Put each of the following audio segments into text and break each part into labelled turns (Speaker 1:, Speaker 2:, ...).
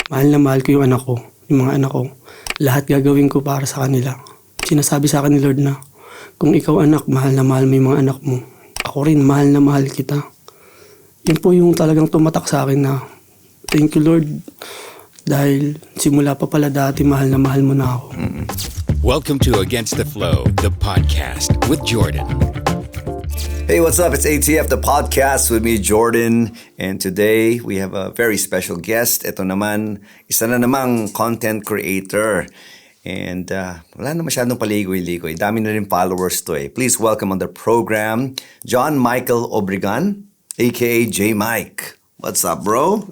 Speaker 1: Mahal na mahal ko yung anak ko, yung mga anak ko. Lahat gagawin ko para sa kanila. Sinasabi sa akin ni Lord na, kung ikaw anak, mahal na mahal mo yung mga anak mo. Ako rin, mahal na mahal kita. Yun po yung talagang tumatak sa akin na, thank you Lord. Dahil simula pa pala dati, mahal mo na ako.
Speaker 2: Welcome to Against the Flow, the podcast with Jordan.
Speaker 3: Hey, what's up? It's ATF, the podcast with me, Jordan. And today, we have a very special guest. Ito naman, isa na namang content creator. And wala na masyadong paligoy-ligoy. Dami na rin followers to eh. Please welcome on the program, John Michael Obregon, aka J. Mike. What's up, bro?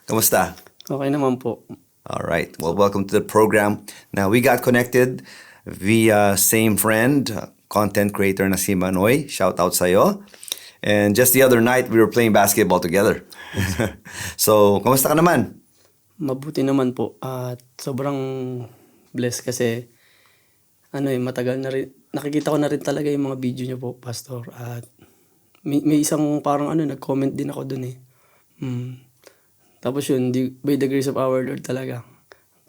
Speaker 3: Kamusta?
Speaker 1: Okay naman po.
Speaker 3: All right. Well, welcome to the program. Now, we got connected via same friend, content creator na si Manoy. Shout out sa'yo. And just the other night, we were playing basketball together. So, kamusta ka naman?
Speaker 1: Mabuti naman po. At sobrang blessed kasi matagal na rin. Nakikita ko na rin talaga yung mga video niyo po, Pastor. At may isang parang nag-comment din ako dun eh. Tapos yun, by the grace of our Lord talaga,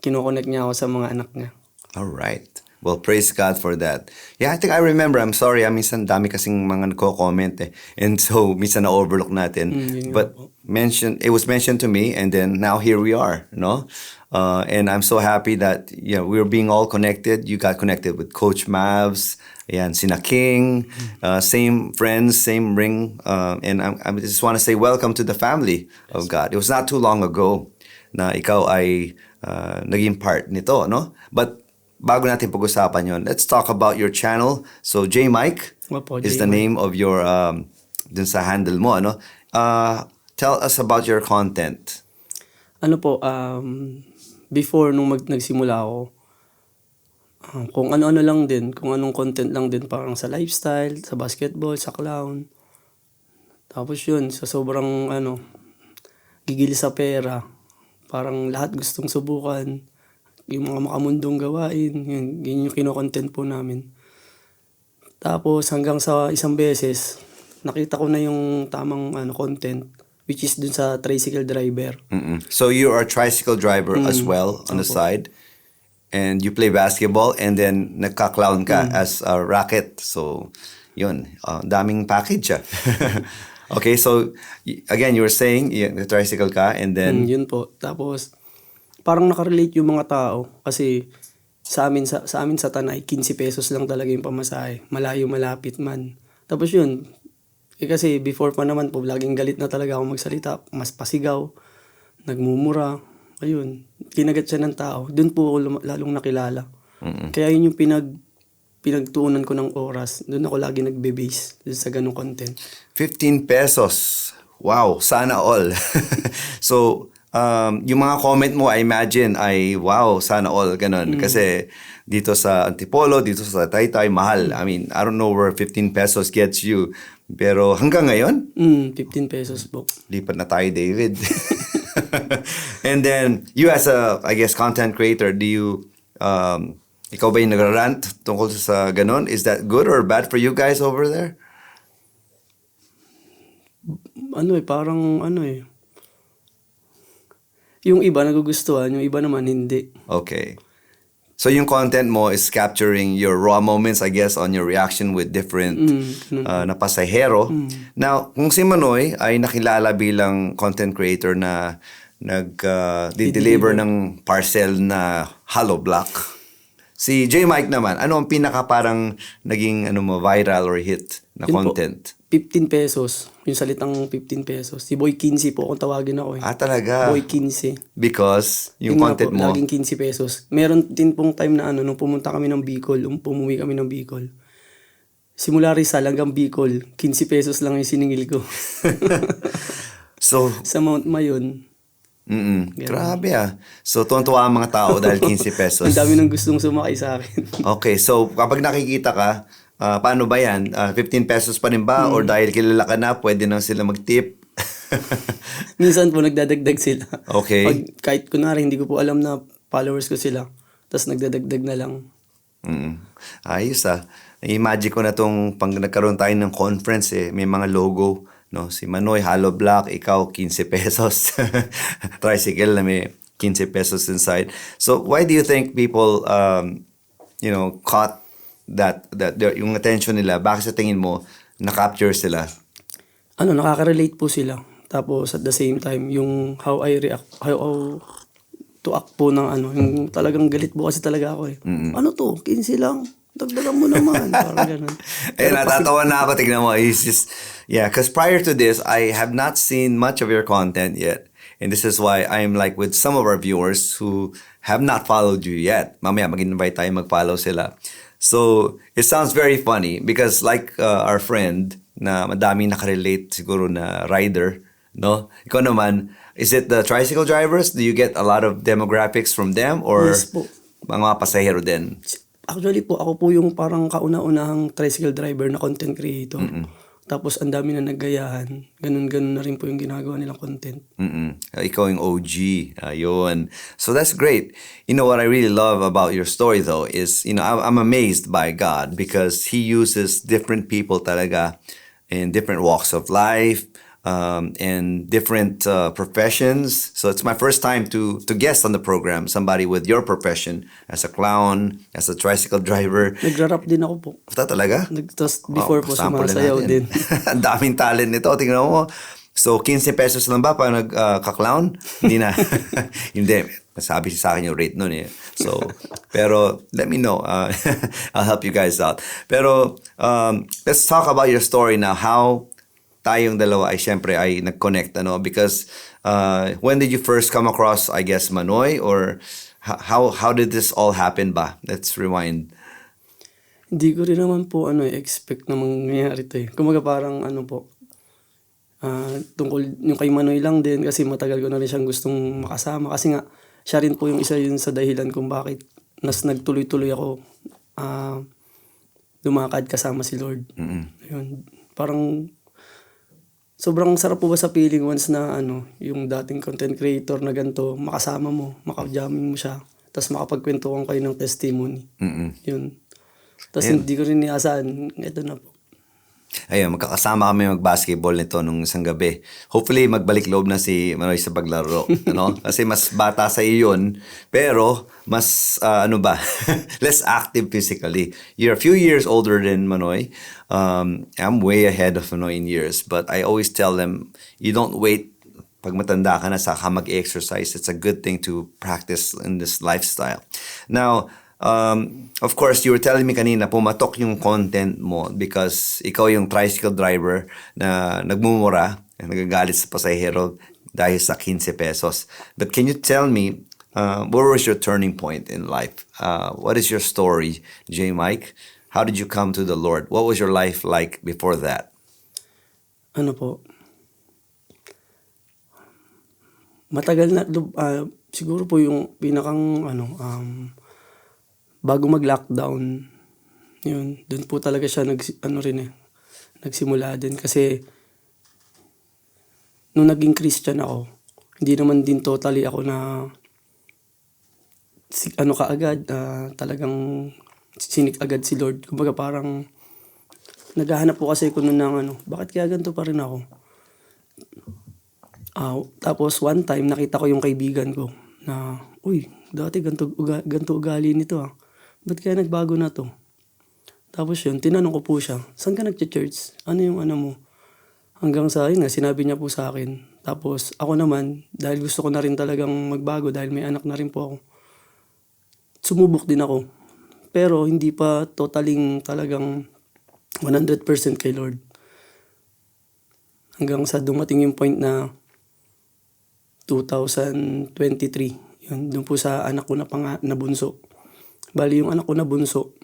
Speaker 1: kinoconnect niya ako sa mga anak niya.
Speaker 3: All right. Well, praise God for that. Yeah, I think I remember. I'm sorry, minsan dami kasing mga nagko-comment eh. And so, minsan na-overlook natin. But it was mentioned to me, and then now here we are, no? And I'm so happy that we're being all connected. You got connected with Coach Mavs, Sina King, same friends, same ring. And I just want to say welcome to the family of God. It was not too long ago na ikaw ay naging part nito, no? But bago natin pag-usapan yon, let's talk about your channel. So, J. Mike is the name of your, dun sa handle mo, ano? Tell us about your content.
Speaker 1: Before nung nagsimula ako, kung ano-ano lang din, kung anong content lang din, parang sa lifestyle, sa basketball, sa clown. Tapos yun, sa sobrang gigil sa pera, parang lahat gustong subukan, yung mga makamundong gawain, yun yung kino-content po namin. Tapos hanggang sa isang beses, nakita ko na yung tamang content, which is dun sa tricycle driver.
Speaker 3: So you are a tricycle driver as well on the side, and you play basketball, and then nagka-clown ka as a racket. So yun, daming package. Okay, so again, you were saying the tricycle ka, and then
Speaker 1: yun po. Tapos parang nakarelate yung mga tao kasi sa amin sa Tanay 15 pesos lang talaga yung pamasahe, malayo malapit man. Tapos yun, kasi before pa naman po, laging galit na talaga ako magsalita, mas pasigaw, nagmumura, ayun, kinagat siya ng tao. Doon po ako lalong nakilala. Kaya yun yung pinagtuunan ko ng oras. Doon ako lagi nagbe-base sa ganung content.
Speaker 3: 15 pesos. Wow, sana all. So, yung mga comment mo, I imagine, ay wow, sana all, ganun. Kasi dito sa Antipolo, dito sa Taytay, mahal. I mean, I don't know where 15 pesos gets you. Pero hanggang ngayon?
Speaker 1: 15 pesos po.
Speaker 3: Lipat na tayo, David. And then, you as a, I guess, content creator, do you, ikaw ba yung nagrarant tungkol sa ganun? Is that good or bad for you guys over there?
Speaker 1: Yung iba nagugustuhan, yung iba naman hindi.
Speaker 3: Okay. So yung content mo is capturing your raw moments, I guess, on your reaction with different na pasahero. Now, kung si Manoy ay nakilala bilang content creator na nag-deliver ng parcel na hollow block, si J. Mike naman, ano ang pinaka parang naging viral or hit na content?
Speaker 1: 15 pesos. Yung salitang 15 pesos. Si Boy 15 po, kung tawagin ako eh.
Speaker 3: Talaga?
Speaker 1: Boy 15.
Speaker 3: Because yung content mo?
Speaker 1: Laging 15 pesos. Meron din pong time na nung pumunta kami ng Bicol, pumuwi kami ng Bicol. Simula Rizal hanggang Bicol, 15 pesos lang yung siningil ko.
Speaker 3: So,
Speaker 1: sa Mount Mayon.
Speaker 3: Grabe So, tuwan-tuwa ang mga tao dahil 15 pesos.
Speaker 1: Ang dami nang gustong sumakay sa akin.
Speaker 3: Okay, so kapag nakikita ka, paano ba yan? 15 pesos pa rin ba? Or dahil kilala ka na, pwede na sila mag-tip?
Speaker 1: Minsan po nagdadagdag sila.
Speaker 3: Okay.
Speaker 1: Kahit kunwari, hindi ko po alam na followers ko sila. Tapos nagdadagdag na lang.
Speaker 3: Ayos Imagine ko na tong pag nagkaroon tayo ng conference may mga logo. No? Si Manoy, hollow block, ikaw, 15 pesos. Tricycle na may 15 pesos inside. So why do you think people, caught yung attention nila? Bakit sa tingin mo, na-capture sila?
Speaker 1: Nakaka-relate po sila. Tapos at the same time, yung how I react, how to act po ng yung talagang galit po kasi talaga ako eh. Ano to? 15 lang? Dagdagan mo naman. Parang ganun.
Speaker 3: Natatawa na ako. Tignan mo. He's just, because prior to this, I have not seen much of your content yet. And this is why I'm like with some of our viewers who have not followed you yet. Mamaya, mag-invite tayo mag-follow sila. So, it sounds very funny because like our friend na madaming nakarelate siguro na rider, no? Ikaw naman, is it the tricycle drivers? Do you get a lot of demographics from them or
Speaker 1: Yes po.
Speaker 3: mga pasahero din?
Speaker 1: Actually po, ako po yung parang kauna-unahang tricycle driver na content creator. Tapos ang dami na naggayahan. Ganun-ganun na rin po yung ginagawa nilang content.
Speaker 3: Ikaw yung OG. Ayun. So that's great. You know what I really love about your story though is, I'm amazed by God because He uses different people talaga in different walks of life, and different professions. So it's my first time to guest on the program, somebody with your profession as a clown, as a tricycle driver.
Speaker 1: Nagra-rap din ako po.
Speaker 3: Basta talaga?
Speaker 1: Tapos before po
Speaker 3: sample na
Speaker 1: sumasayaw
Speaker 3: natin.
Speaker 1: din.
Speaker 3: Ang daming talent nito. Tingnan mo. So, 15 pesos lang ba pag nagka-clown? Hindi na. Hindi. Sabi sa akin yung rate nun eh. So, pero let me know. I'll help you guys out. Pero, let's talk about your story now. How tayong dalawa ay syempre ay nag-connect, because when did you first come across, I guess, Manoy? Or how did this all happen ba? Let's rewind.
Speaker 1: Hindi ko rin naman po expect na mangyayari to eh. Kumaga parang po, tungkol yung kay Manoy lang din kasi matagal ko na rin siyang gustong makasama kasi nga siya rin po yung isa yun sa dahilan kung bakit nagtuloy-tuloy ako lumakad kasama si Lord. Ayun. Parang sobrang sarap po ba sa feeling once na yung dating content creator na ganito, makasama mo, makajamming mo siya, tapos makapagkwentuhan kayo ng testimony. Yun. Tapos hindi ko rin niasahan, ito na po.
Speaker 3: Ayun, magkakasama kami mag-basketball nito nung isang gabi. Hopefully, magbalik loob na si Manoy sa paglaro. Kasi mas bata sa iyo yun, pero mas, less active physically. You're a few years older than Manoy. I'm way ahead of Manoy in years. But I always tell them, you don't wait pag matanda ka na saka mag-exercise. It's a good thing to practice in this lifestyle. Now, of course, you were telling me kanina, pumatok yung content mo because ikaw yung tricycle driver na nagmumura, nagagalit sa pasahero dahil sa 15 pesos. But can you tell me, what was your turning point in life? What is your story, J. Mike? How did you come to the Lord? What was your life like before that?
Speaker 1: Matagal na, siguro po yung pinakang, bago mag-lockdown, yun, dun po talaga siya nagsimula din. Kasi, nung naging Christian ako, hindi naman din totally ako na, kaagad, talagang sinik agad si Lord. Kumbaga parang, naghahanap po kasi ko nun ng bakit kaya ganito pa rin ako? Tapos one time, nakita ko yung kaibigan ko, na, uy, dati ganito ugali nito ba't kaya nagbago na to? Tapos yun, tinanong ko po siya, saan ka nag-church? Ano yung mo? Hanggang sa yun sinabi niya po sa akin. Tapos ako naman, dahil gusto ko na rin talagang magbago, dahil may anak na rin po ako, sumubok din ako. Pero hindi pa totaling talagang 100% kay Lord. Hanggang sa dumating yung point na 2023, yun, doon po sa anak ko na bunso. Bali yung anak ko na bunso,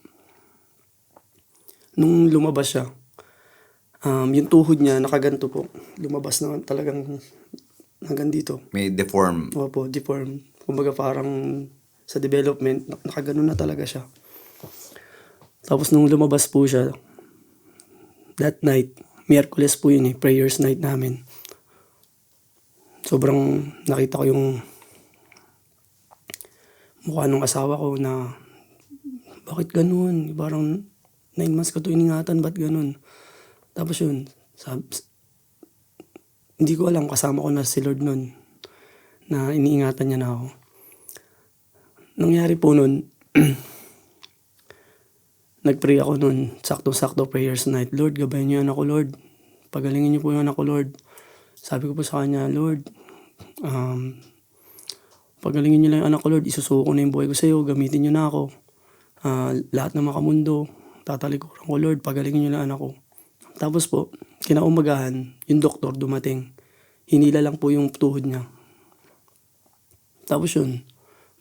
Speaker 1: nung lumabas siya, yung tuhod niya nakaganto po. Lumabas na talagang hanggang dito.
Speaker 3: May deform.
Speaker 1: Opo, deform. Kumbaga parang sa development, nakaganon na talaga siya. Tapos nung lumabas po siya, that night, Miyerkules po yun prayers night namin. Sobrang nakita ko yung mukha ng asawa ko na bakit ganun? Parang 9 months ko to iningatan, ba't ganun? Tapos yun, hindi ko alam, kasama ko na si Lord nun na iniingatan niya na ako. nangyari po nun, nag-pray ako nun, sakto-sakto prayers night. Lord, gabayan niyo yung anak ko, Lord. Pagalingin niyo po yung anak ko, Lord. Sabi ko po sa kanya, Lord, pagalingin niyo lang yung anak ko, Lord. Isusuko ko na yung buhay ko sa iyo. Gamitin niyo na ako. Lahat ng makamundo, tatalikuran ko, Lord. Pagalingin niyo lang anak ko. Tapos po, kinaumagahan, yung doktor dumating. Hinila lang po yung tuhod niya. Tapos yun,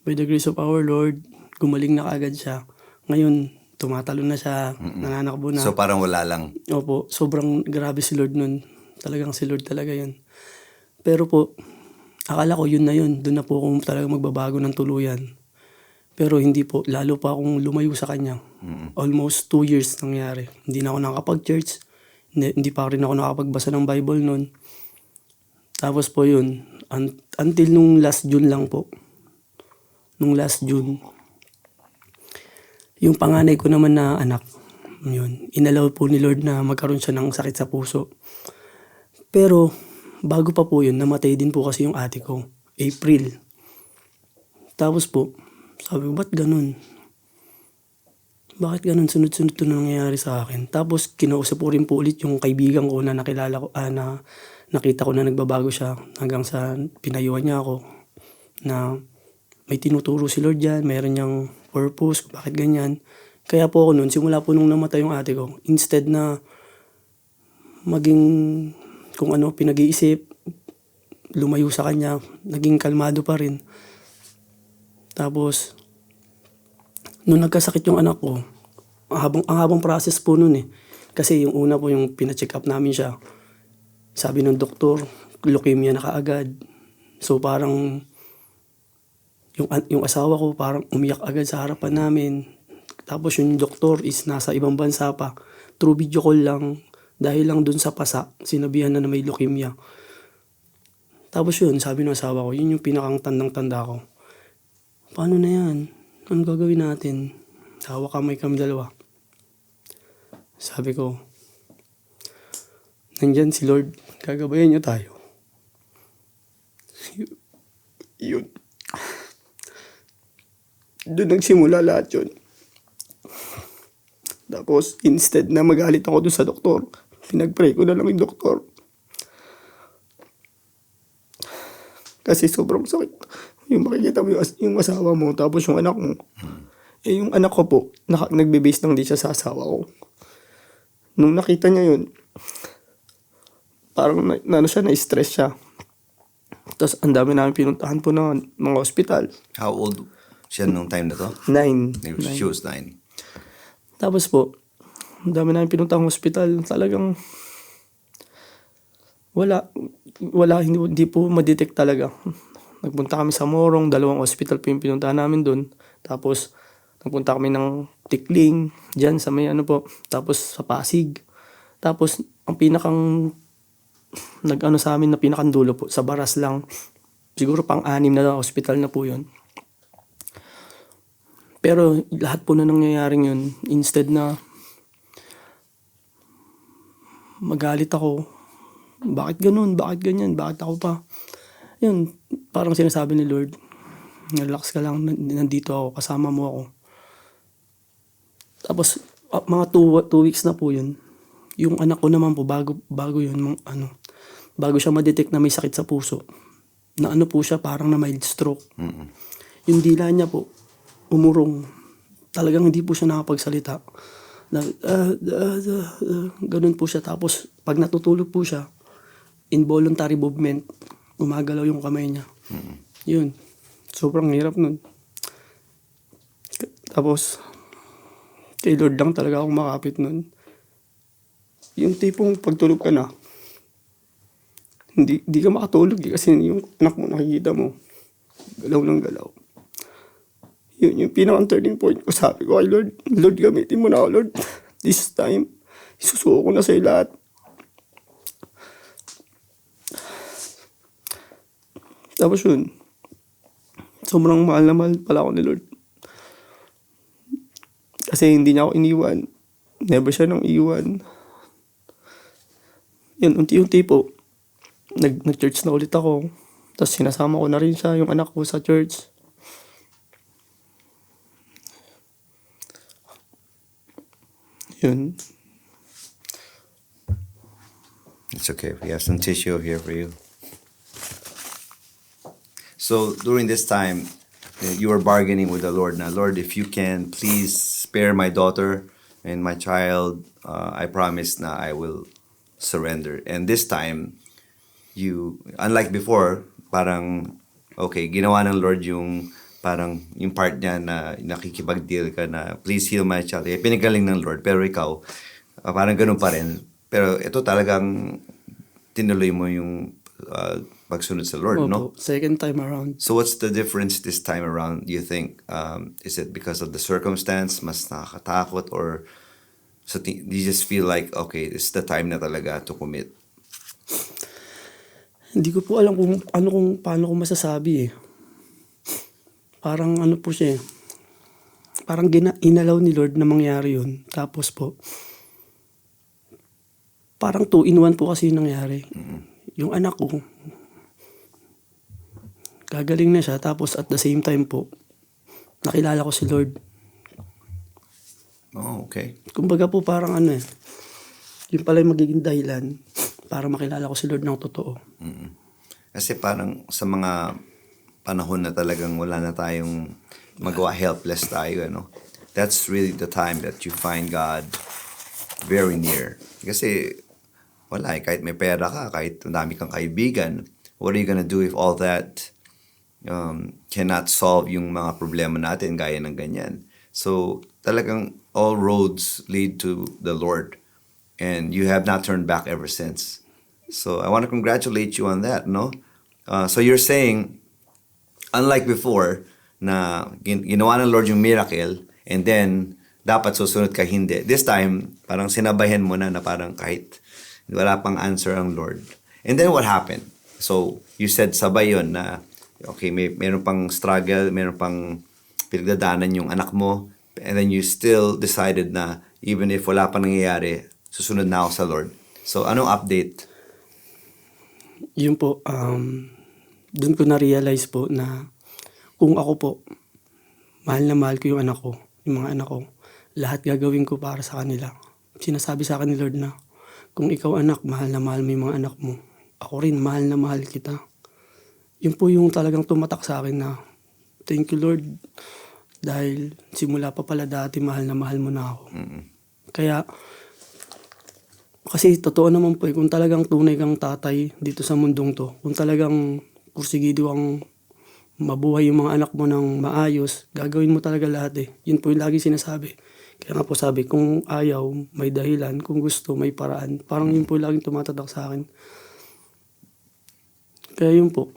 Speaker 1: by the grace of our Lord, gumaling na kaagad siya. Ngayon, tumatalon na siya, nananakbo na.
Speaker 3: So parang wala lang.
Speaker 1: Opo, sobrang grabe si Lord nun. Talagang si Lord talaga yun. Pero po, akala ko yun na yun. Doon na po akong talaga magbabago ng tuluyan. Pero hindi po, lalo pa akong lumayo sa kanya. Almost 2 years nangyari. Hindi na ako nakapag-church. Hindi pa rin ako nakapagbasa ng Bible nun. Tapos po yun, until nung last June lang po. Nung last June, yung panganay ko naman na anak, yun, inalaw po ni Lord na magkaroon siya ng sakit sa puso. Pero, bago pa po yun, namatay din po kasi yung ate ko. April. Tapos po, sabi ko, ba't ganun? Bakit ganun? Sunod-sunod to na nangyayari sa akin. Tapos, kinausap ko rin po ulit yung kaibigan ko na nakilala ko, na nakita ko na nagbabago siya hanggang sa pinayuhan niya ako na may tinuturo si Lord dyan, mayroon niyang purpose, bakit ganyan. Kaya po ako noon, simula po nung namatay yung ate ko, instead na maging kung ano pinag-iisip, lumayo sa kanya, naging kalmado pa rin. Tapos, nung nagkasakit yung anak ko, ang habang process po nun eh. Kasi yung una po yung pina-check up namin siya. Sabi ng doktor, leukemia na kaagad. So parang yung asawa ko parang umiyak agad sa harapan namin. Tapos yung doktor is nasa ibang bansa pa. Through video call lang, dahil lang dun sa pasa, sinabihan na may leukemia. Tapos yun, sabi ng asawa ko, yun yung pinakang tandang-tanda ko. Paano na yan? Anong gagawin natin? Hawak kamay kami dalawa. Sabi ko, nandyan si Lord, gagabayan niyo tayo. Yun. Doon nagsimula lahat yun. Tapos, instead na magalit ako doon sa doktor, pinag-pray ko na lang yung doktor. Kasi sobrang sakit. Yung makikita mo yung asawa mo, tapos yung anak mo. Eh, yung anak ko po, nagbe-base lang di siya sa asawa ko. Nung nakita niya yun, parang na-stress siya. Tapos, ang dami namin pinuntahan po ng mga hospital.
Speaker 3: How old siya nung time na to?
Speaker 1: 9.
Speaker 3: She was 9.
Speaker 1: Tapos po, ang dami namin pinuntang hospital. Talagang hindi po madetect talaga. Nagpunta kami sa Morong, 2 hospital po yung pinuntahan namin doon. Tapos, nagpunta kami ng Tikling, dyan sa may po. Tapos, sa Pasig. Tapos, ang pinakang sa amin na pinakandulo po, sa Baras lang. Siguro pang-6 na hospital na po yun. Pero lahat po na nangyayaring yun, instead na magalit ako, bakit ganun, bakit ganyan, bakit ako pa? Yun, parang sinasabi ni Lord, relax ka lang, nandito ako, kasama mo ako. Tapos, mga 2 weeks na po yun. Yung anak ko naman po, bago yun, bago siya ma-detect na may sakit sa puso, na po siya, parang na mild stroke.
Speaker 3: Mm-hmm.
Speaker 1: Yung dila niya po, umurong. Talagang hindi po siya nakapagsalita. Ganun po siya. Tapos, pag natutulog po siya, involuntary movement, gumagalaw yung kamay niya.
Speaker 3: Mm-hmm.
Speaker 1: Yun. Sobrang hirap nun. Tapos, kay Lord lang talaga ako makapit nun. Yung tipong pagtulog ka na, hindi ka makatulog kasi yung anak mo nakikita mo, galaw ng galaw. Yun yung pinaka-turning point ko. Sabi ko kay Lord, gamitin mo na ako, Lord. This time, isusuko ko na sa'yo lahat. Tapos yun, sobrang mahal na mahal pala ako ni Lord. Kasi hindi niya ako iniwan. Never siya nang iwan. Yun, unti-unti po, nag-church na ulit ako. Tapos sinasama ko na rin siya, yung anak ko sa church. Yun.
Speaker 3: It's okay. We have some tissue here for you. So during this time, you were bargaining with the Lord. Now, Lord, if you can, please spare my daughter and my child. I promise na I will surrender. And this time, unlike before, parang, okay, ginawa ng Lord yung parang yung part niya na nakikipag-deal ka na, please heal my child. Pinagaling ng Lord. Pero ikaw, parang ganun pa rin. Pero ito talagang tinuloy mo yung pagsunod sa Lord, no?
Speaker 1: Second time around.
Speaker 3: So what's the difference this time around, do you think? Is it because of the circumstance, mas nakakatakot, or do you just feel like, okay, it's the time na talaga to commit?
Speaker 1: Hindi ko po alam paano ko masasabi eh. Parang ano po siya eh. Parang inalaw ni Lord na mangyari yun. Tapos po, parang 2-in-1 po kasi yung nangyari. Yung anak ko, gagaling na siya. Tapos at the same time po, nakilala ko si Lord.
Speaker 3: Oh, okay.
Speaker 1: Kumbaga po parang ano eh. Yung pala yung magiging dahilan para makilala ko si Lord ng totoo.
Speaker 3: Kasi parang sa mga panahon na talagang wala na tayong magawa, helpless tayo, ano? That's really the time that you find God very near. Kasi wala eh, kahit may pera ka, kahit dami kang kaibigan, what are you gonna do if all that cannot solve yung mga problema natin gaya ng ganyan? So talagang all roads lead to the Lord, and you have not turned back ever since. So I want to congratulate you on that, no? So you're saying, unlike before, na ginawa ng Lord yung miracle, and then dapat susunod ka hindi. This time, parang sinabayan mo na parang kahit wala pang answer ang Lord. And then what happened? So you said sabay yun na, okay, meron pang struggle, meron pang pinagdadaanan yung anak mo, and then you still decided na even if wala pa nangyayari, susunod na ako sa Lord. So anong update?
Speaker 1: Yun po, dun ko na-realize po na kung ako po, mahal na mahal ko yung anak ko, yung mga anak ko, lahat gagawin ko para sa kanila. Sinasabi sa akin ni Lord na, kung ikaw anak, mahal na mahal mo yung mga anak mo, ako rin, mahal na mahal kita. Yun po yung talagang tumatak sa akin na, thank you Lord, dahil simula pa pala dati, mahal na mahal mo na ako. Kaya, kasi totoo naman po kung talagang tunay kang tatay dito sa mundong to, kung talagang kursigido ang mabuhay yung mga anak mo ng maayos, gagawin mo talaga lahat eh. Yun po yung lagi sinasabi. Kaya nga po sabi, kung ayaw, may dahilan. Kung gusto, may paraan. Parang yun po yung laging tumatatak sa akin. Kaya yun po.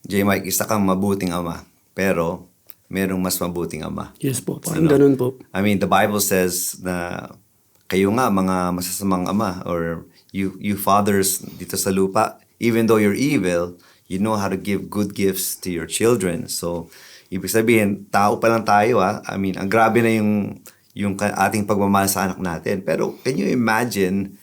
Speaker 3: J. Mike, isa kang mabuting ama, pero merong mas mabuting ama.
Speaker 1: Yes po, parang ganun po.
Speaker 3: I mean, the Bible says na kayo nga mga masasamang ama, or you fathers dito sa lupa, even though you're evil, you know how to give good gifts to your children. So, ibig sabihin, tao pa lang tayo I mean, ang grabe na yung ating pagmamahal sa anak natin. Pero can you imagine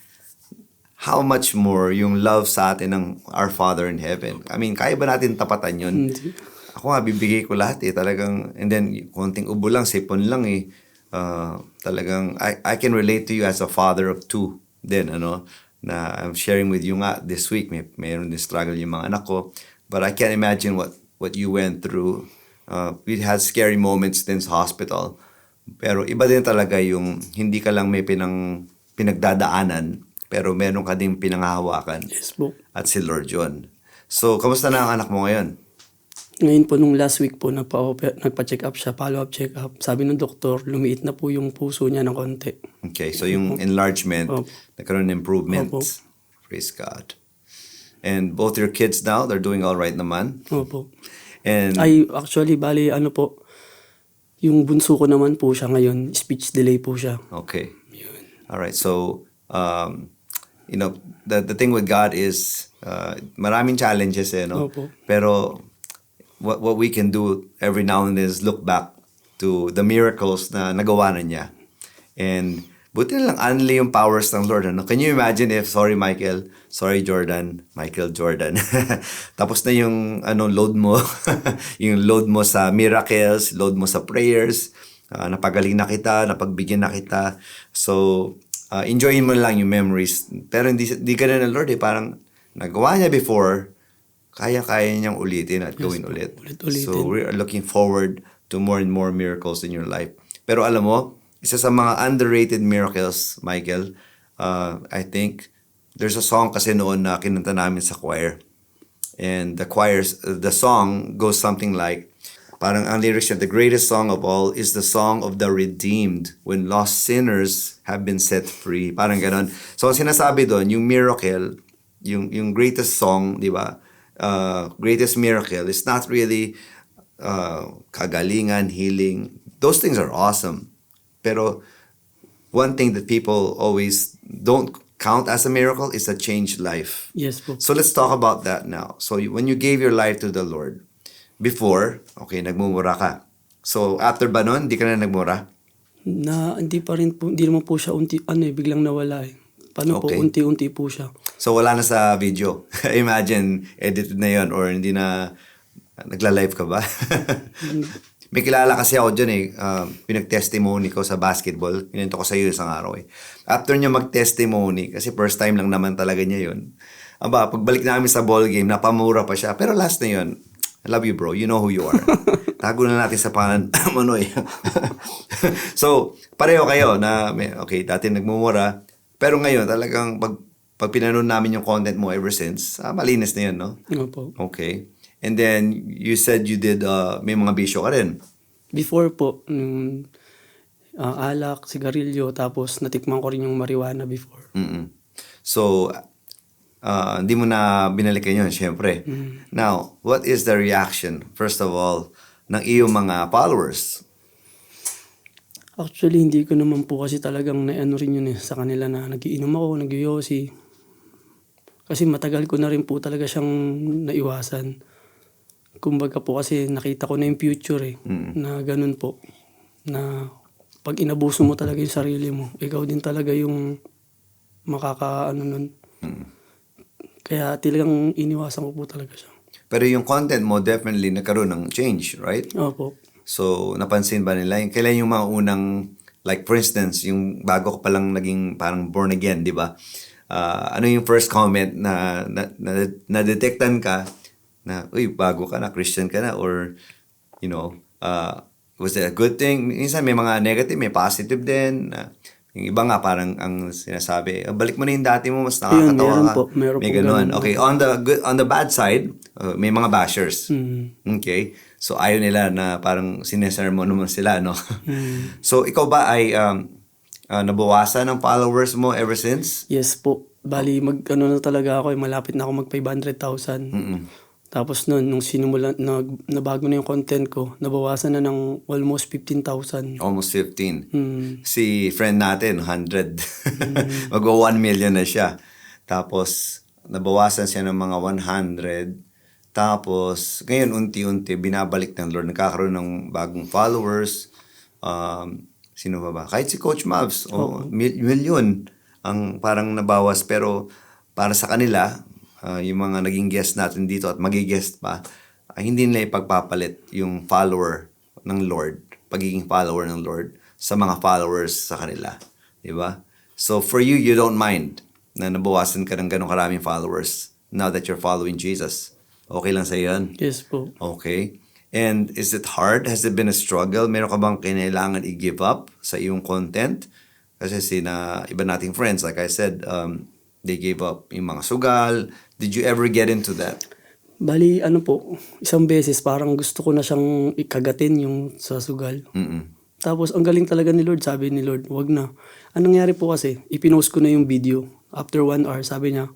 Speaker 3: how much more yung love sa atin ng our Father in Heaven? I mean, kaya ba natin tapatan yun?
Speaker 1: Hindi.
Speaker 3: Ako nga, bibigay ko lahat talagang, and then, konting ubo lang, sipon lang talagang, I can relate to you as a father of 2 din, na I'm sharing with you nga this week, mayroon din struggle yung mga anak ko, but I can't imagine what you went through. We had scary moments din sa hospital, pero iba din talaga yung, hindi ka lang may pinagdadaanan, pero meron ka din pinanghahawakan.
Speaker 1: Yes po.
Speaker 3: At si Lord yun. So, kamusta na ang anak mo ngayon?
Speaker 1: Ngayon po, nung last week po, nagpa-check up siya, follow-up check up. Sabi ng doktor, lumiit na po yung puso niya ng konti.
Speaker 3: Okay, so yung enlargement, nagkaroon ng improvements. Praise God. And both your kids now, they're doing all right naman?
Speaker 1: Opo.
Speaker 3: And
Speaker 1: Actually, bali, yung bunso ko naman po siya ngayon, speech delay po siya.
Speaker 3: okay. All right, so, the thing with God is, maraming challenges no?
Speaker 1: Opo.
Speaker 3: Pero, what we can do every now and then is look back to the miracles na nagawa na niya. And buti na lang only yung powers ng Lord. Can you imagine if, Michael Jordan, tapos na yung load mo, yung load mo sa miracles, load mo sa prayers, napagaling na kita, napagbigyan na kita. So, enjoyin mo lang yung memories. Pero hindi ka na ng Lord parang nagawa niya before, kaya niyang ulitin at gawin ulit.
Speaker 1: Ulit-ulitin.
Speaker 3: So, we are looking forward to more and more miracles in your life. Pero alam mo, isa sa mga underrated miracles, Michael, I think, there's a song kasi noon na kinanta namin sa choir. And the song goes something like, parang ang lyrics niya, the greatest song of all is the song of the redeemed when lost sinners have been set free. Parang ganon. So, ang sinasabi doon, yung miracle, yung greatest song, di ba? Greatest miracle is not really kagalingan, healing. Those things are awesome. Pero one thing that people always don't count as a miracle is a changed life.
Speaker 1: Yes po.
Speaker 3: So let's talk about that now. So when you gave your life to the Lord, before, okay, nagmumura ka. So after ba nun, hindi ka na nagmura?
Speaker 1: Hindi pa rin po, hindi naman po siya biglang nawala eh. Paano
Speaker 3: Okay.
Speaker 1: po, unti-unti po siya.
Speaker 3: So wala na sa video. Imagine, edited na yon or hindi na nagla-live ka ba? May kilala kasi ako dyan pinag-testimony ko sa basketball. Pinento ko sa iyo isang araw After niya mag-testimony, kasi first time lang naman talaga niya yun. Pagbalik namin sa ball game, napamura pa siya. Pero last na yun, I love you bro, you know who you are. Tago na natin sa pangalan, Manoy. So, pareho kayo na, okay, dati nagmumura. Pero ngayon, talagang pag pinanood namin yung content mo ever since, malinis na yun, no?
Speaker 1: Opo.
Speaker 3: Okay. And then, you said you did, may mga bisyo ka rin.
Speaker 1: Before po, alak, sigarilyo, tapos natikman ko rin yung marijuana before.
Speaker 3: Mm-mm. So, hindi mo na binalikan yun, syempre. Now, what is the reaction, first of all, ng iyong mga followers?
Speaker 1: Actually, hindi ko naman po kasi talagang naano rin yun sa kanila na nagiinom ako, nagyoyosi. Kasi matagal ko na rin po talaga siyang naiwasan. Kumbaga po kasi nakita ko na yung future na ganun po. Na pag inabuso mo talaga yung sarili mo, ikaw din talaga yung makakaano nun. Kaya talagang iniwasan ko po talaga siya.
Speaker 3: Pero yung content mo definitely nagkaroon ng change, right?
Speaker 1: Opo.
Speaker 3: So, napansin ba nila? Kailan yung mga unang, like for instance, yung bago ka palang naging parang born again, di ba? Ano yung first comment na detektan ka na, uy, bago ka na, Christian ka na, or, you know, was that a good thing? Minsan may mga negative, may positive din. Yung iba nga parang ang sinasabi, balik mo na yung dati mo, mas nakakatawa
Speaker 1: meron
Speaker 3: ka.
Speaker 1: po. Meron
Speaker 3: May
Speaker 1: po
Speaker 3: ganun.
Speaker 1: ganun.
Speaker 3: Okay, on the bad side, may mga bashers. Okay? So ayaw nila na parang sinesermon naman sila, no? So ikaw ba ay nabawasan ng followers mo ever since?
Speaker 1: Yes po. Bali, na talaga ako, malapit na ako mag 500,000. Tapos nung sinimula, nabago na yung content ko, nabawasan na ng almost 15,000.
Speaker 3: Almost 15. Si friend natin, 100. Mag-1 million na siya. Tapos, nabawasan siya ng mga 100. Tapos, ngayon, unti-unti, binabalik ng Lord. Nagkakaroon ng bagong followers. Sino ba? Kahit si Coach Mavs, million ang parang nabawas. Pero, para sa kanila, yung mga naging guest natin dito at magi-guest pa, hindi nila ipagpapalit yung follower ng Lord, pagiging follower ng Lord sa mga followers sa kanila. Diba? So for you, you don't mind na nabawasan ka ng ganong karaming followers now that you're following Jesus. Okay lang sa yan?
Speaker 1: Yes po.
Speaker 3: Okay. And is it hard? Has it been a struggle? Meron ka bang kailangan i-give up sa iyong content? Kasi iba nating friends, like I said, they gave up yung mga sugal. Did you ever get into that?
Speaker 1: Bali, isang beses parang gusto ko na siyang ikagatin yung sa sugal. Tapos ang galing talaga ni Lord, sabi ni Lord, wag na. Anong nangyari po kasi, ipinost ko na yung video. After 1 hour, sabi niya,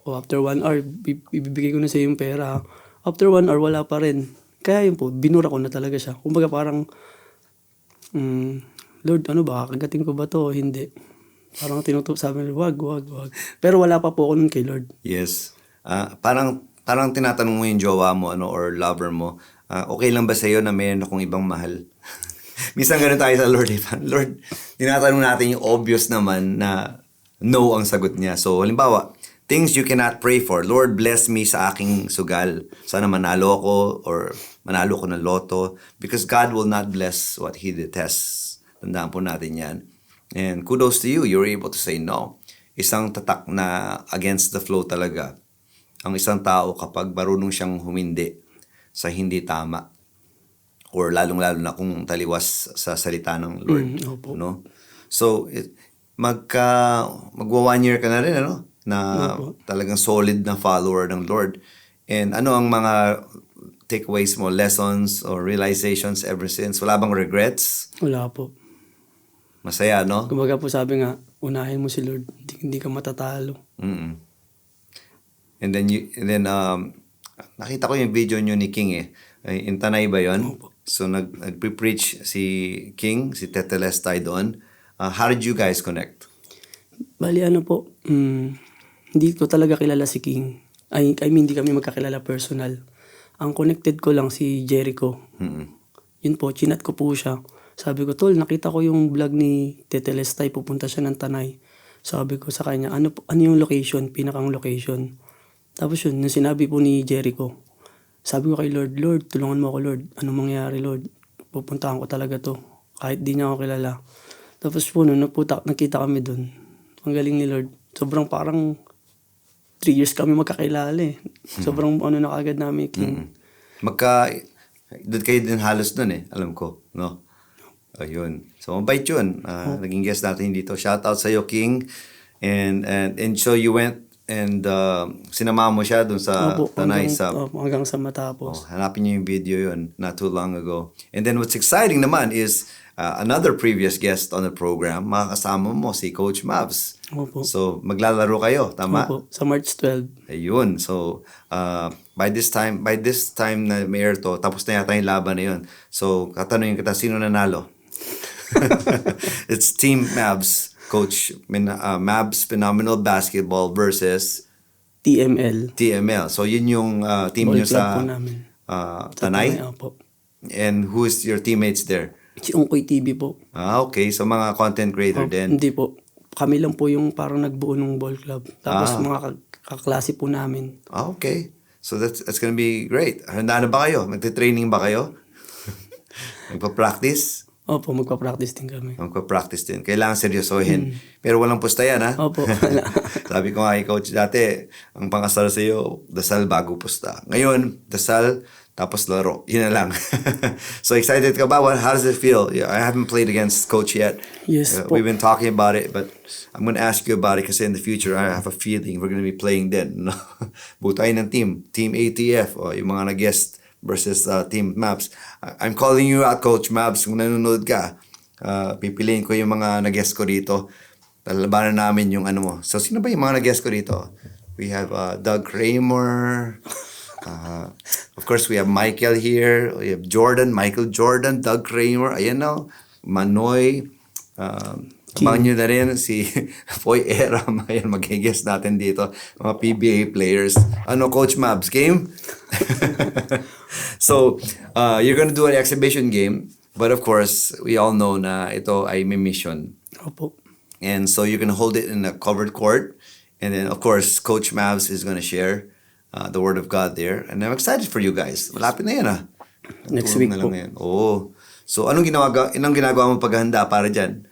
Speaker 1: after 1 hour, ibibigay ko na sa yung pera. After 1 hour, wala pa rin. Kaya yun po, binura ko na talaga siya. Kumbaga parang, Lord, kagatin ko ba to? Hindi. Parang sabi niya, wag. Pero wala pa po ako nun kay Lord.
Speaker 3: Yes. Parang tinatanong mo yung jowa mo or lover mo, okay lang ba sa'yo na mayroon akong ibang mahal? Minsan ganun tayo sa Lord. Lord, tinatanong natin yung obvious naman na no ang sagot niya. So, halimbawa, things you cannot pray for. Lord, bless me sa aking sugal. Sana manalo ako or manalo ko ng loto. Because God will not bless what He detests. Tandaan po natin yan. And kudos to you. You're able to say no. Isang tatak na against the flow talaga. Ang isang tao kapag marunong siyang humindi sa hindi tama. Or lalong-lalo na kung taliwas sa salita ng Lord.
Speaker 1: Opo.
Speaker 3: No? So, magwa 1 year ka na rin, ano? Na
Speaker 1: Opo.
Speaker 3: talagang solid na follower ng Lord. And ano ang mga takeaways mo, lessons or realizations ever since? Wala bang regrets?
Speaker 1: Wala po.
Speaker 3: Masaya, no?
Speaker 1: Kumbaga po sabi nga, unahin mo si Lord, hindi ka matatalo.
Speaker 3: Mm-mm. And then nakita ko yung video nyo ni King eh. In Tanay ba yun?
Speaker 1: Opo.
Speaker 3: So nagpe-preach si King, si Tete Lestay doon. How did you guys connect?
Speaker 1: Bali ano po, hindi ko talaga kilala si King. I mean, hindi kami magkakilala personal. Ang connected ko lang si Jericho.
Speaker 3: Mm-mm.
Speaker 1: Yun po, chinat ko po siya. Sabi ko, tol, nakita ko yung vlog ni Tete Lestay, pupunta siya ng Tanay. Sabi ko sa kanya, ano yung location, pinakang location. Tapos yun, nung sinabi po ni Jericho, sabi ko kay Lord, tulungan mo ako, Lord. Anong mangyari, Lord? Pupuntahan ko talaga to. Kahit di niya ako kilala. Tapos po, nung nakita kami doon, ang galing ni Lord. Sobrang parang 3 years kami magkakilala eh. Sobrang na kagad namin, King.
Speaker 3: Doon kayo din halos doon eh, alam ko, no? Ayun. So, mabait yun. Naging guest natin dito. Shout out sa'yo, King. And so you went and sinama mo siya doon sa
Speaker 1: Opo,
Speaker 3: Tanay
Speaker 1: hanggang sa matapos.
Speaker 3: hanapin niyo yung video yun not too long ago. And then what's exciting naman is another previous guest on the program, makakasama mo si Coach Mavs.
Speaker 1: Opo.
Speaker 3: So, maglalaro kayo, tama?
Speaker 1: Opo, sa March 12.
Speaker 3: Ayun. So, by this time na may air to, tapos na yata yung laban na yun. So, katanungin kita, sino nanalo? It's Team Mavs. Coach Mavs Phenomenal Basketball versus
Speaker 1: TML.
Speaker 3: TML. So, yun yung team
Speaker 1: Ball
Speaker 3: nyo
Speaker 1: club
Speaker 3: sa
Speaker 1: po namin.
Speaker 3: Tanay?
Speaker 1: Opo.
Speaker 3: And who is your teammates there?
Speaker 1: Si Ungkoy TV po.
Speaker 3: Okay. So, mga content creator din.
Speaker 1: Hindi po. Kami lang po yung parang nagbuo ng ball club. Tapos mga kaklase po namin.
Speaker 3: Okay. So, that's gonna be great. Handa na ba kayo? Magte-training ba kayo? Magpa-practice?
Speaker 1: Opo, magpa-practice din kami.
Speaker 3: Magpa-practice din. Kailangan seryosohin. Pero walang pusta yan, ha?
Speaker 1: Opo, wala.
Speaker 3: Sabi ko nga kay Coach dati, ang pangasal sa iyo, dasal bago pusta. Ngayon, dasal, tapos laro. Yun na lang. So excited ka ba? How does it feel? I haven't played against Coach yet.
Speaker 1: Yes po.
Speaker 3: We've been talking about it, but I'm going to ask you about it kasi in the future, I have a feeling we're going to be playing then. No? Butay ng Team ATF, o yung mga nag-guest versus Team Mavs. I'm calling you out, Coach Mavs, kung nanonood ka. Pipiliin ko yung mga nag-guest ko dito. Lalabanan namin yung ano mo. So, sino ba yung mga nag-guest ko dito? We have Doug Kramer. Of course, we have Michael here. We have Michael Jordan, Doug Kramer. Ayan no. Manoy. Abangan nyo na rin si Foy Eram. Ayan, mag-guest natin dito. Mga PBA players. Ano, Coach Mavs, game? So, you're gonna do an exhibition game. But of course, we all know na ito ay may mission.
Speaker 1: Opo.
Speaker 3: And so you're gonna hold it in a covered court. And then, of course, Coach Mavs is gonna share the Word of God there. And I'm excited for you guys. Malapit na yan,
Speaker 1: Next
Speaker 3: Tulong
Speaker 1: week
Speaker 3: na
Speaker 1: po.
Speaker 3: lang yan. Oo. So, anong ginagawa mo paghahanda para dyan?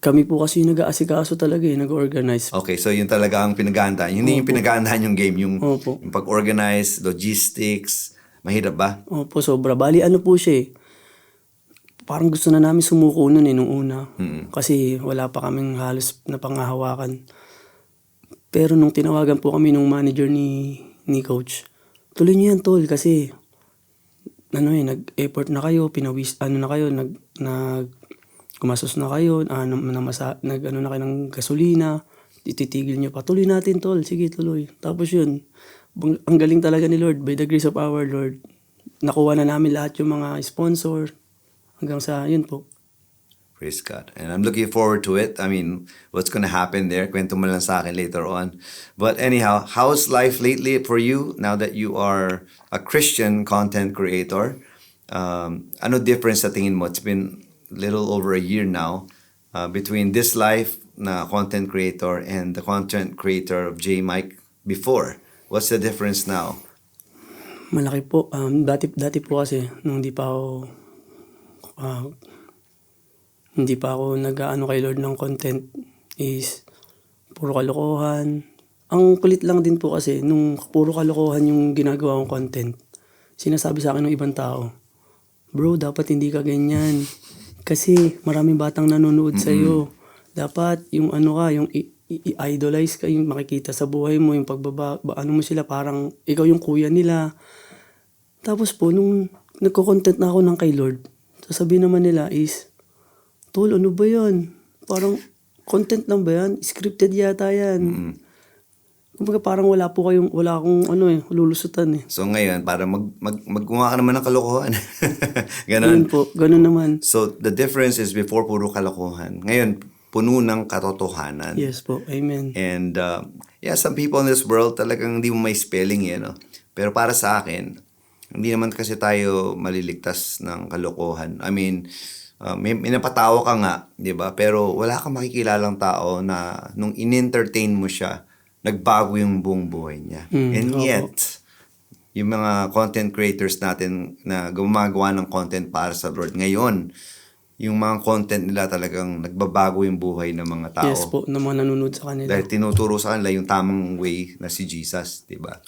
Speaker 1: Kami po kasi yung nag-aasikaso talaga nag-organize.
Speaker 3: Okay, so yun talaga ang pinaghahandaan. Hindi yung pinaghahandaan yung game, yung
Speaker 1: Opo.
Speaker 3: pag-organize, logistics. Mahirap ba?
Speaker 1: Opo, sobra. Bali, ano po siya parang gusto na namin sumuko nun nung una. Kasi wala pa kaming halos na pangahawakan. Pero nung tinawagan po kami nung manager ni Coach, tuloy niyo yan, tol, kasi nag-effort na kayo, kumasos na kayo, na kayo ng gasolina, ititigil niyo pa, tuloy natin, tol, sige, tuloy. Tapos yun, ang galing talaga ni Lord, by the grace of our Lord, nakuha na namin lahat yung mga sponsor, hanggang sa yun po.
Speaker 3: Praise God. And I'm looking forward to it. I mean, what's going to happen there? Kwento mo lang sa akin later on. But anyhow, how's life lately for you now that you are a Christian content creator? Ano difference sa tingin mo? It's been a little over a year now. between this life na content creator and the content creator of J. Mike before? What's the difference now?
Speaker 1: Malaki po. Dati po kasi, nung hindi pa ako nag-aano kay Lord ng content is puro kalokohan. Ang kulit lang din po kasi nung puro kalokohan yung ginagawa kong content. Sinasabi sa akin ng ibang tao, bro, dapat hindi ka ganyan. Kasi maraming batang nanonood sa'yo. Dapat yung yung i-idolize ka, yung makikita sa buhay mo, yung ano mo sila, parang ikaw yung kuya nila. Tapos po, nung nagko-content na ako ng kay Lord, sasabihin naman nila is, Tol, ano ba yan? Parang content lang ba yan? Scripted yata yan. Kumbaga parang wala akong lulusutan eh.
Speaker 3: So ngayon, para maggumawa ka naman ng kalokohan.
Speaker 1: Ganun po, ganun naman.
Speaker 3: So the difference is before puro kalokohan. Ngayon, puno ng katotohanan.
Speaker 1: Yes po, amen.
Speaker 3: And some people in this world talagang hindi mo may spelling no? Pero para sa akin, hindi naman kasi tayo maliligtas ng kalokohan. I mean, may napatawa ka nga, di ba? Pero wala kang makikilalang tao na nung in-entertain mo siya, nagbago yung buong buhay niya. And yet, yung mga content creators natin na gumagawa ng content para sa Lord, ngayon, yung mga content nila talagang nagbabago yung buhay ng mga tao.
Speaker 1: Yes po, na mga nanonood sa kanila.
Speaker 3: Dahil tinuturo sa kanila yung tamang way na si Jesus, di ba?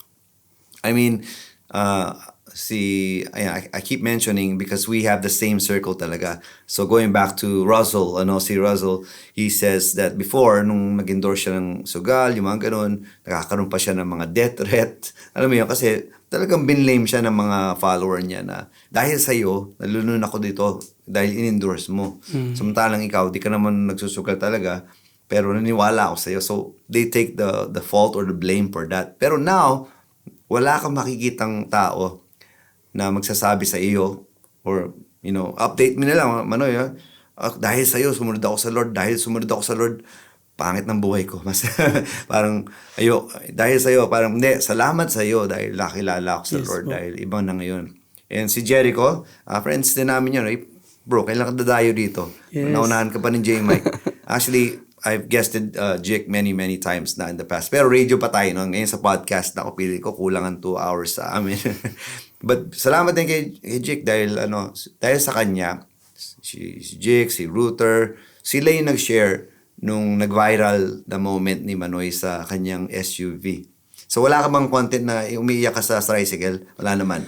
Speaker 3: I mean, I keep mentioning because we have the same circle talaga. So going back to Russell, si Russell, he says that before, nung nag-endorse siya ng sugal, yung mga ganun, nakakaroon pa siya ng mga death threat. Alam mo yun, kasi talagang binlame siya ng mga follower niya na dahil sa'yo, nalunod ako dito dahil in-endorse mo. Samantalang ikaw, di ka naman nagsusugal talaga, pero naniwala ako sa'yo. So they take the fault or the blame for that. Pero now, wala kang makikitang tao na magsasabi sa iyo or update mo na lang dahil sa iyo sumunod ako sa Lord, pangit ng buhay ko. Mas parang dahil sa iyo, parang hindi, salamat sa iyo dahil nakilala ako sa Lord, dahil ibang na ngayon. And si Jericho, friends din namin yun, bro, kailan ka dadayo dito?
Speaker 1: Yes.
Speaker 3: Naunahan ka pa ni J. Mike. Actually, I've guested Jake many times na in the past. Pero radio pa tayo, ngayon sa podcast na ako, pili ko kulangan 2 hours sa amin. But salamat din kay Jake dahil sa kanya, si Jake, si Ruther, sila yung nag-share nung nag-viral na moment ni Manoy sa kanyang SUV. So wala ka bang content na umiiyak ka sa tricycle? Wala naman.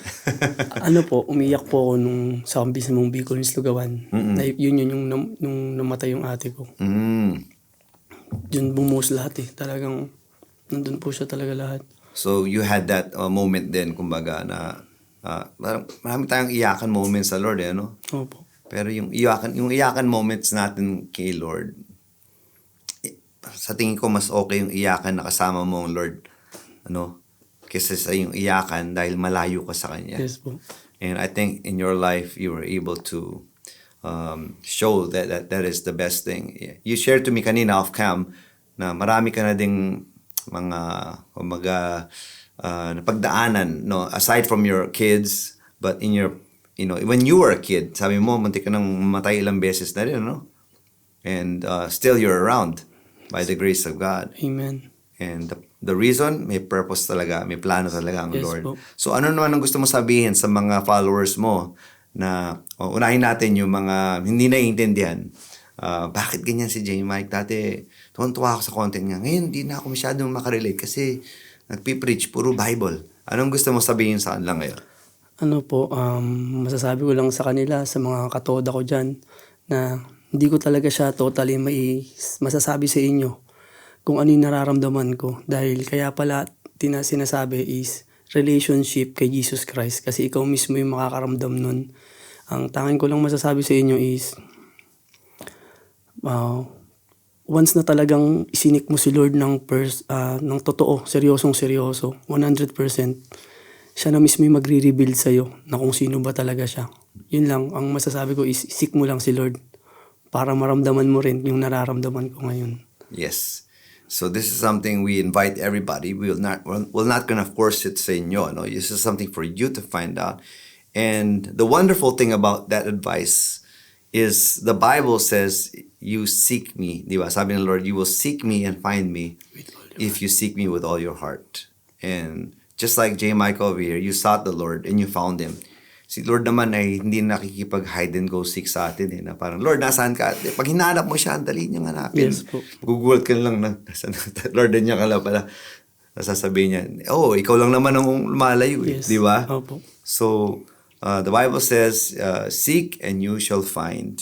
Speaker 1: Umiyak po ako nung sa mismong Bicol Nislugawan. Yun yung nung namatay yung ate ko. Yun bumuhos lahat eh. Talagang nandun po siya talaga lahat.
Speaker 3: So you had that moment din, kumbaga, na marami tayong iyakan moments sa Lord, no?
Speaker 1: Opo.
Speaker 3: Pero yung iyakan moments natin kay Lord, sa tingin ko mas okay yung iyakan na kasama mo ang Lord, kaysa sa yung iyakan dahil malayo ka sa Kanya.
Speaker 1: Yes po.
Speaker 3: And I think in your life, you were able to show that is the best thing. You shared to me kanina off cam na marami ka na ding mga napagdaanan, aside from your kids, but in your, when you were a kid, sabi mo, muntik ka nang mamatay ilang beses na rin, and still you're around by the grace of God.
Speaker 1: Amen.
Speaker 3: And the reason, may purpose talaga, may plano talaga ang
Speaker 1: Yes,
Speaker 3: Lord.
Speaker 1: po.
Speaker 3: So ano naman ang gusto mo sabihin sa mga followers mo na, unahin natin yung mga hindi naiintindihan. Bakit ganyan si J. Mike? Dati, tuwan-tuwa ako sa content niya. Ngayon, hindi na ako masyadong makarelate kasi nagpipreach, puro Bible. Anong gusto mo sabihin sa kanila ngayon?
Speaker 1: Masasabi ko lang sa kanila, sa mga katoda ko dyan, na hindi ko talaga siya totally masasabi sa inyo kung ano yung nararamdaman ko. Dahil kaya pala sinasabi is relationship kay Jesus Christ. Kasi ikaw mismo yung makakaramdam nun. Ang tanging ko lang masasabi sa inyo is, once na talagang isinik mo si Lord ng totoo, seryosong 100%, siya na mismo yung magre-rebuild sa'yo na kung sino ba talaga siya. Yun lang, ang masasabi ko is seek mo lang si Lord para maramdaman mo rin yung nararamdaman ko ngayon.
Speaker 3: Yes. So this is something we invite everybody. We're not gonna force it sa inyo. This is something for you to find out. And the wonderful thing about that advice is the Bible says you seek me, di ba? Sabi ng Lord, you will seek me and find me if you seek me with all your heart. And just like J. Michael over here, you sought the Lord and you found Him. Si Lord naman ay hindi nakikipag-hide and go seek sa atin. Na parang, Lord, nasaan ka? Pag hinanap mo siya, dali niyang hanapin.
Speaker 1: Yes po.
Speaker 3: Google ka lang na, Lord, niya ka lang pala. Sasabihin niya, ikaw lang naman ang lumalayo.
Speaker 1: Yes.
Speaker 3: Di ba?
Speaker 1: Opo.
Speaker 3: So, the Bible says, seek and you shall find.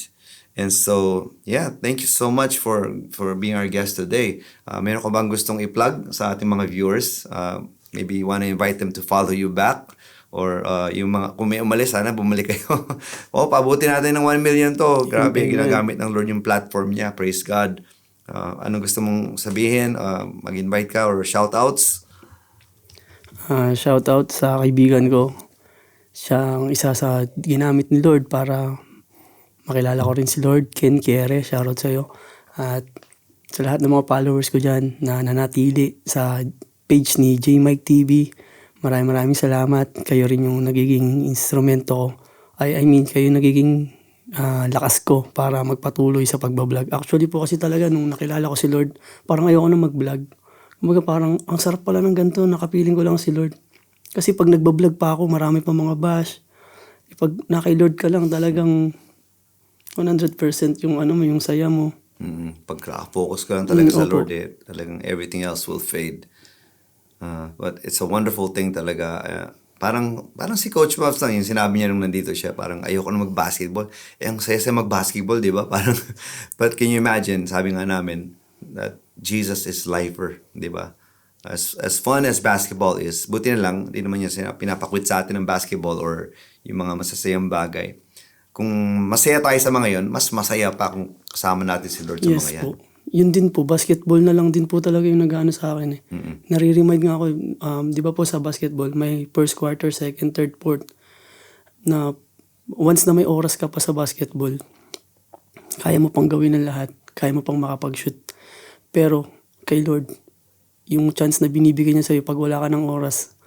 Speaker 3: And so, yeah, thank you so much for being our guest today. Meron ka bang gustong i-plug sa ating mga viewers? Maybe you want to invite them to follow you back? Or yung mga, kung may umalis, sana bumalik kayo. Pabuti natin ng 1 million to. Grabe,
Speaker 1: Amen.
Speaker 3: ginagamit ng Lord yung platform niya. Praise God. Anong gusto mong sabihin? Mag-invite ka or shoutouts?
Speaker 1: Shout out sa kaibigan ko. Siya ang isa sa ginamit ni Lord para makilala ko rin si Lord. Ken Kiere, shoutout sa'yo. At sa lahat ng mga followers ko dyan na nanatili sa page ni J. Mike TV. Maraming salamat. Kayo rin yung nagiging instrumento ko. I mean, kayo nagiging lakas ko para magpatuloy sa pagbablog. Actually po kasi talaga nung nakilala ko si Lord, parang ayoko na mag-vlog. Kumbaga parang ang sarap pala ng ganito, nakapiling ko lang si Lord. Kasi pag nagbablog pa ako, marami pa mga bash. Pag nakay Lord ka lang, talagang 100% yung yung saya mo.
Speaker 3: Pagka-focus ka lang talaga sa
Speaker 1: Opo.
Speaker 3: Lord, talagang everything else will fade. But it's a wonderful thing talaga. Parang si Coach Pops lang, yung sinabi niya nung nandito siya, parang ayoko na mag-basketball. Ang saya-saya mag-basketball, di ba? Parang, but can you imagine, sabi nga namin, that Jesus is lifer, di ba? As fun as basketball is, buti na lang, di naman niya pinapakwit sa atin ng basketball or yung mga masasayang bagay. Kung masaya tayo sa mga yon, mas masaya pa kung kasama natin si Lord sa
Speaker 1: Yes
Speaker 3: mga yan.
Speaker 1: po. Yun din po, basketball na lang din po talaga yung nag-ano sa akin eh. Nare-remind nga ako, di ba po sa basketball, may first quarter, second, third, fourth, na once na may oras ka pa sa basketball, kaya mo pang gawin ng lahat, kaya mo pang makapag-shoot. Pero kay Lord, yung chance na binibigay niya sa'yo pag wala ka ng oras,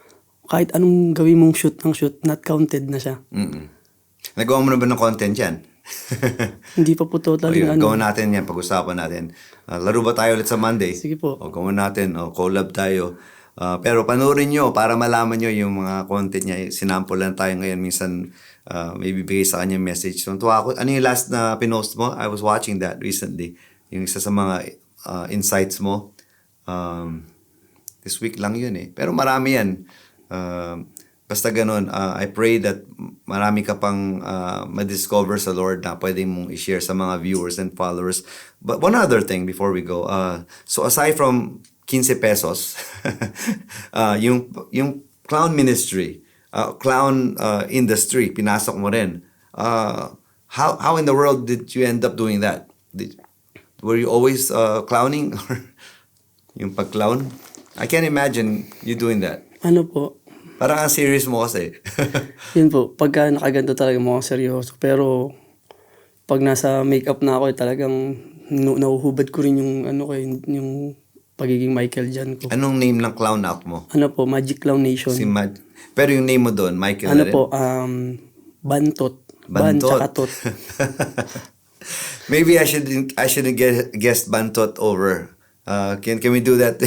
Speaker 1: kahit anong gawin mong shoot ng shoot, not counted na siya.
Speaker 3: Nagawa mo na ba ng content yan?
Speaker 1: Hindi pa po totally
Speaker 3: Gawin natin yan, pag-usapan natin. Laro ba tayo ulit sa Monday?
Speaker 1: Sige po.
Speaker 3: Gawin natin, collab tayo. Pero panoorin nyo para malaman nyo yung mga content niya. Sinample lang tayo ngayon. Minsan, may bibigay sa kanya message. So, tuwa ako. Ano yung last na pinost mo? I was watching that recently. Yung isa sa mga insights mo. This week lang yun eh. Pero marami yan. Basta ganun, I pray that marami ka pang ma-discover sa Lord na pwede mong i-share sa mga viewers and followers. But one other thing before we go. So aside from 15 pesos, yung clown ministry, clown industry, pinasok mo rin. How in the world did you end up doing that? Were you always clowning? Or yung pag-clown? I can't imagine you doing that.
Speaker 1: Ano po,
Speaker 3: Parang ang serious mo kasi.
Speaker 1: yun po, pagka nakaganto talaga mo seryoso. Pero pag nasa makeup na ako, talagang nauhubad ko rin yung yung pagiging Michael Jan ko.
Speaker 3: Anong name ng clown act mo?
Speaker 1: Ano po, Magic Clown Nation.
Speaker 3: Pero yung name mo doon, Michael
Speaker 1: Ano
Speaker 3: na rin?
Speaker 1: po, Bantot. Ban tsaka tot.
Speaker 3: Maybe I should guessed Bantot over. Can we do that?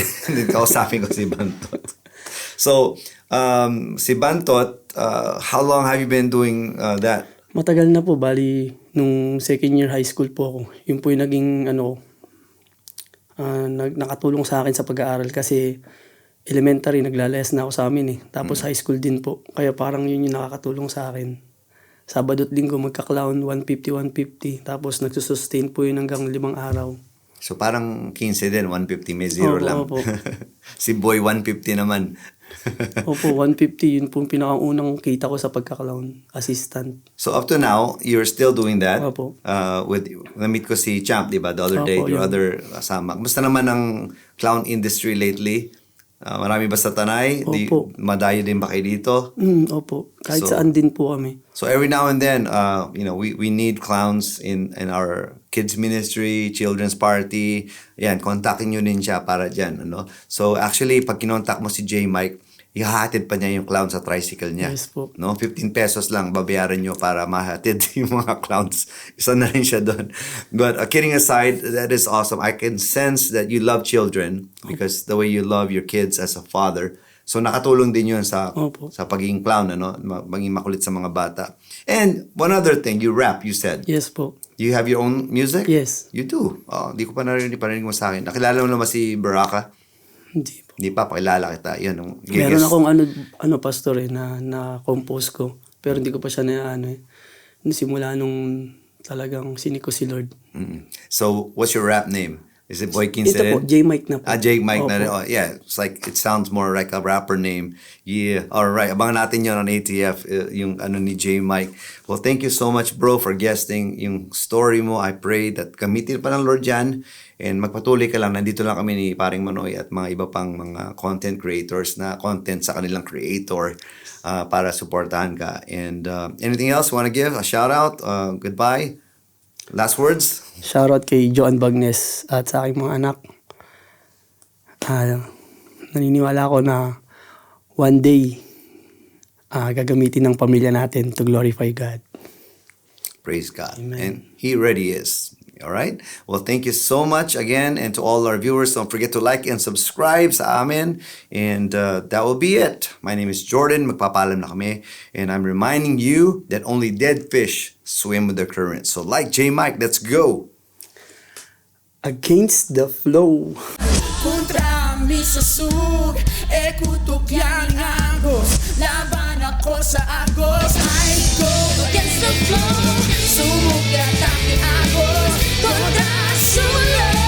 Speaker 3: Kausapin ko si Bantot. So, si Bantot, how long have you been doing that?
Speaker 1: Matagal na po, bali, nung second year high school po ako. Yun po yung naging, nakatulong sa akin sa pag-aaral kasi elementary, naglalayas na ako sa amin eh. Tapos high school din po. Kaya parang yun yung nakakatulong sa akin. Sabado at linggo, magka-clown, 150. Tapos nagsusustain po yun hanggang 5 araw.
Speaker 3: So parang 15 din, 150, may zero
Speaker 1: Opo,
Speaker 3: lang.
Speaker 1: opo.
Speaker 3: Si Boy, 150 naman.
Speaker 1: Opo, 150. Yun po yung pinakaunang kita ko sa pagka-clown. Assistant.
Speaker 3: So up to now, you're still doing that.
Speaker 1: Opo.
Speaker 3: Na-meet ko si Champ, di ba? The other day,
Speaker 1: Opo,
Speaker 3: your
Speaker 1: yun.
Speaker 3: other kasama. Kumusta naman ang clown industry lately? Marami ba sa Tanay?
Speaker 1: Opo.
Speaker 3: Madayo din ba kayo dito?
Speaker 1: Opo. Kahit
Speaker 3: So-
Speaker 1: saan din po kami.
Speaker 3: So every now and then, we need clowns in our kids ministry, children's party. Yan, kontakin nyo din siya para dyan. Ano? So actually, pag kinontak mo si J. Mike, ihahatid pa niya yung clown sa tricycle niya.
Speaker 1: Yes po.
Speaker 3: No, 15 pesos lang babayaran nyo para mahatid yung mga clowns. Isa na rin siya doon. But kidding aside, that is awesome. I can sense that you love children because the way you love your kids as a father. So nakatulong din yun sa
Speaker 1: Opo.
Speaker 3: sa pagiging clown, ano, maging makulit sa mga bata. And one other thing, you rap, you said.
Speaker 1: Yes po.
Speaker 3: You have your own music?
Speaker 1: Yes.
Speaker 3: You do. Oh, di ko pa narinig mo sa akin. Nakilala mo naman si Baraka?
Speaker 1: Hindi po.
Speaker 3: Hindi pa, pakilala kita. Yan,
Speaker 1: Meron akong pastor na compose ko. Pero hindi ko pa siya simula nung talagang siniko si Lord.
Speaker 3: So, what's your rap name? Is it Boy
Speaker 1: Ito
Speaker 3: Quince
Speaker 1: po,
Speaker 3: rin?
Speaker 1: J-Mike na po.
Speaker 3: Jake Mike na rin.
Speaker 1: Opo.
Speaker 3: Oh, yeah, it's like, it sounds more like a rapper name. Yeah, alright. Abangan natin yun on ATF, yung ni J Mike. Well, thank you so much, bro, for guesting yung story mo. I pray that gamitin pa ng Lord yan. And magpatuloy ka lang. Nandito lang kami ni Paring Manoy at mga iba pang mga content creators na content sa kanilang creator para supportahan ka. And anything else you want to give? A shout out? Goodbye? Last words?
Speaker 1: Shoutout kay Joan Bagnes at sa aking mga anak. Naniniwala ako na one day gagamitin ng pamilya natin to glorify God.
Speaker 3: Praise God.
Speaker 1: Amen.
Speaker 3: And He already is. All right? Well, thank you so much again. And to all our viewers, don't forget to like and subscribe sa amin. And that will be it. My name is Jordan. Magpapaalam na kami. And I'm reminding you that only dead fish swim with the current. So like J Mike, let's go.
Speaker 1: Against the flow.
Speaker 4: Kontra mi sa sug, kutok yan agos. Laban ako sa agos. I go against the flow. Sumugrat aking agos. Kontra sulod.